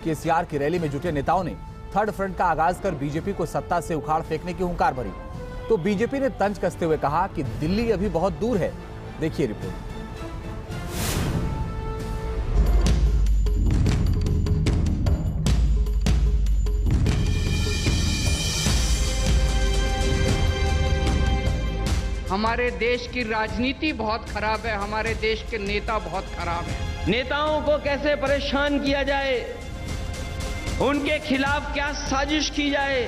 केसीआर की रैली में जुटे नेताओं ने थर्ड फ्रंट का आगाज कर बीजेपी को सत्ता से उखाड़ फेंकने की हुंकार भरी। तो बीजेपी ने तंज कसते हुए कहा कि दिल्ली अभी बहुत दूर है। देखिए रिपोर्ट। हमारे देश की राजनीति बहुत खराब है, हमारे देश के नेता बहुत खराब हैं। नेताओं को कैसे परेशान किया जाए, उनके खिलाफ क्या साजिश की जाए,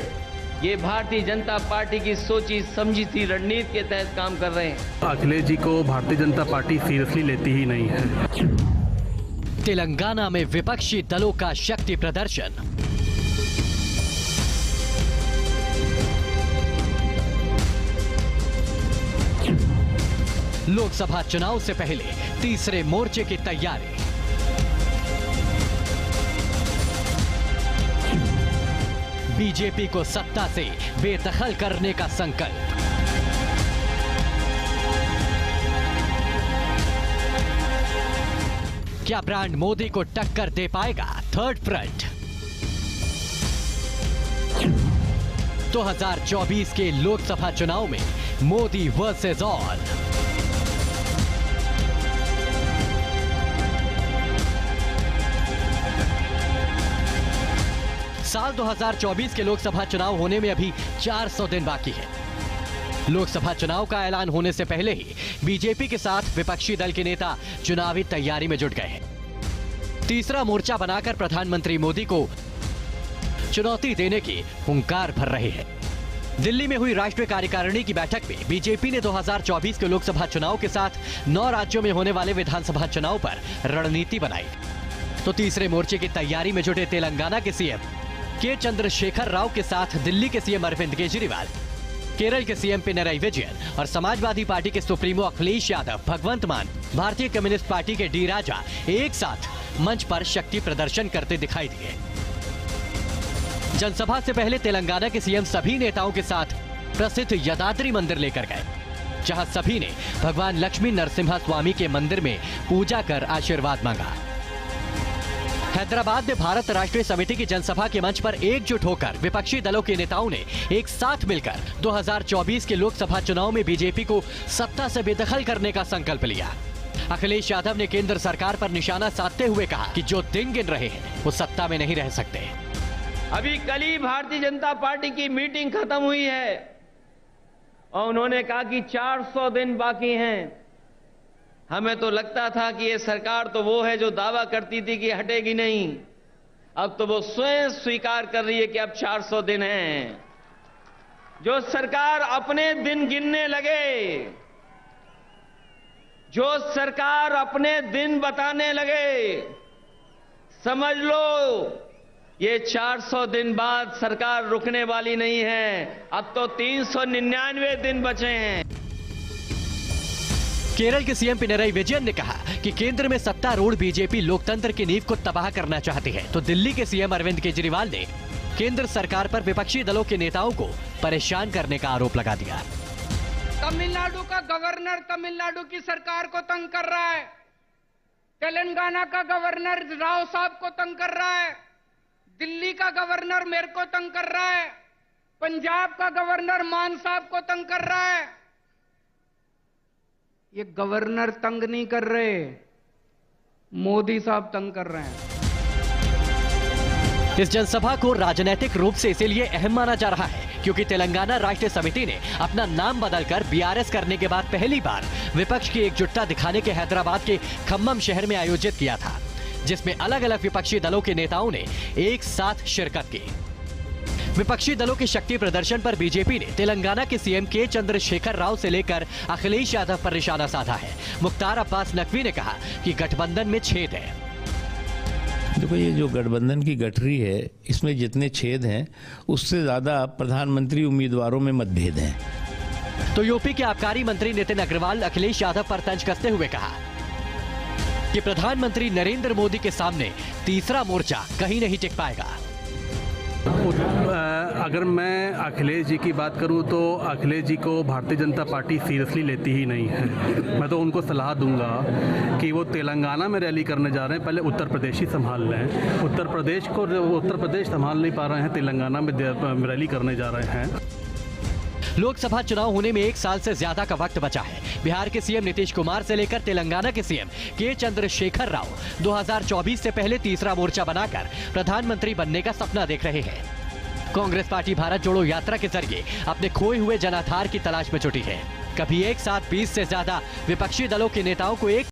ये भारतीय जनता पार्टी की सोची समझी थी रणनीति के तहत काम कर रहे हैं। अखिलेश जी को भारतीय जनता पार्टी सीरियसली लेती ही नहीं है। तेलंगाना में विपक्षी दलों का शक्ति प्रदर्शन। लोकसभा चुनाव से पहले तीसरे मोर्चे की तैयारी। बीजेपी को सत्ता से बेदखल करने का संकल्प। क्या ब्रांड मोदी को टक्कर दे पाएगा थर्ड फ्रंट? 2024 के लोकसभा चुनाव में मोदी वर्सेस ऑल। साल 2024 के लोकसभा चुनाव होने में अभी 400 दिन बाकी है। लोकसभा चुनाव का ऐलान होने से पहले ही बीजेपी के साथ विपक्षी दल के नेता चुनावी तैयारी में जुट गए हैं। तीसरा मोर्चा बनाकर प्रधानमंत्री मोदी को चुनौती देने की हुंकार भर रहे हैं। दिल्ली में हुई राष्ट्रीय कार्यकारिणी की बैठक में बीजेपी ने 2024 के लोकसभा चुनाव के साथ 9 राज्यों में होने वाले विधानसभा चुनाव पर रणनीति बनाई। तो तीसरे मोर्चे की तैयारी में जुटे तेलंगाना के सीएम के चंद्रशेखर राव के साथ दिल्ली के सीएम अरविंद केजरीवाल, केरल के सीएम पिनराई विजयन और समाजवादी पार्टी के सुप्रीमो अखिलेश यादव, भगवंत मान, भारतीय कम्युनिस्ट पार्टी के डी राजा एक साथ मंच पर शक्ति प्रदर्शन करते दिखाई दिए। जनसभा से पहले तेलंगाना के सीएम सभी नेताओं के साथ प्रसिद्ध यदाद्री मंदिर लेकर गए, जहां सभी ने भगवान लक्ष्मी नरसिम्हा स्वामी के मंदिर में पूजा कर आशीर्वाद मांगा। हैदराबाद में भारत राष्ट्रीय समिति की जनसभा के मंच पर एकजुट होकर विपक्षी दलों के नेताओं ने एक साथ मिलकर 2024 के लोकसभा चुनाव में बीजेपी को सत्ता से बेदखल करने का संकल्प लिया। अखिलेश यादव ने केंद्र सरकार पर निशाना साधते हुए कहा कि जो दिन गिन रहे हैं वो सत्ता में नहीं रह सकते। अभी कल ही भारतीय जनता पार्टी की मीटिंग खत्म हुई है और उन्होंने कहा कि 400 दिन बाकी हैं। हमें तो लगता था कि ये सरकार तो वो है जो दावा करती थी कि हटेगी नहीं, अब तो वो स्वयं स्वीकार कर रही है कि अब 400 दिन हैं। जो सरकार अपने दिन गिनने लगे, जो सरकार अपने दिन बताने लगे, समझ लो ये 400 दिन बाद सरकार रुकने वाली नहीं है। अब तो 399 दिन बचे हैं। केरल के सीएम पिनराई विजयन ने कहा कि केंद्र में सत्तारूढ़ बीजेपी लोकतंत्र की नींव को तबाह करना चाहती है। तो दिल्ली के सीएम अरविंद केजरीवाल ने केंद्र सरकार पर विपक्षी दलों के नेताओं को परेशान करने का आरोप लगा दिया। तमिलनाडु का गवर्नर तमिलनाडु की सरकार को तंग कर रहा है, तेलंगाना का गवर्नर राव साहब को तंग कर रहा है, दिल्ली का गवर्नर मेरे को तंग कर रहा है, पंजाब का गवर्नर मान साहब को तंग कर रहा है। ये गवर्नर तंग नहीं कर रहे, मोदी साहब तंग कर रहे हैं। इस जनसभा को राजनीतिक रूप से इसीलिए अहम माना जा रहा है क्योंकि तेलंगाना राष्ट्रीय समिति ने अपना नाम बदलकर बीआरएस करने के बाद पहली बार विपक्ष की एकजुटता दिखाने के हैदराबाद के खम्मम शहर में आयोजित किया था, जिसमें अलग अलग विपक्षी दलों के नेताओं ने एक साथ शिरकत की। विपक्षी दलों के शक्ति प्रदर्शन पर बीजेपी ने तेलंगाना के सीएम के चंद्रशेखर राव से लेकर अखिलेश यादव पर निशाना साधा है। मुख्तार अब्बास नकवी ने कहा कि गठबंधन में छेद है। देखो, ये जो गठबंधन की गठरी है, इसमें जितने छेद हैं उससे ज्यादा प्रधानमंत्री उम्मीदवारों में मतभेद हैं। तो यूपी के आबकारी मंत्री नितिन अग्रवाल अखिलेश यादव पर तंज कसते हुए कहा कि प्रधानमंत्री नरेंद्र मोदी के सामने तीसरा मोर्चा कहीं नहीं टिक पाएगा। अगर मैं अखिलेश जी की बात करूं तो अखिलेश जी को भारतीय जनता पार्टी सीरियसली लेती ही नहीं है। मैं तो उनको सलाह दूंगा कि वो तेलंगाना में रैली करने जा रहे हैं, पहले उत्तर प्रदेश ही संभाल लें। उत्तर प्रदेश संभाल नहीं पा रहे हैं, तेलंगाना में रैली करने जा रहे हैं। लोकसभा चुनाव होने में 1 साल से ज्यादा का वक्त बचा है। बिहार के सीएम नीतीश कुमार से लेकर तेलंगाना के सीएम के चंद्रशेखर राव 2024 से पहले तीसरा मोर्चा बनाकर प्रधानमंत्री बनने का सपना देख रहे हैं। कांग्रेस पार्टी भारत जोड़ो यात्रा के जरिए अपने खोए हुए जनाधार की तलाश में जुटी है। कभी एक साथ 20 से ज्यादा विपक्षी दलों के नेताओं को एक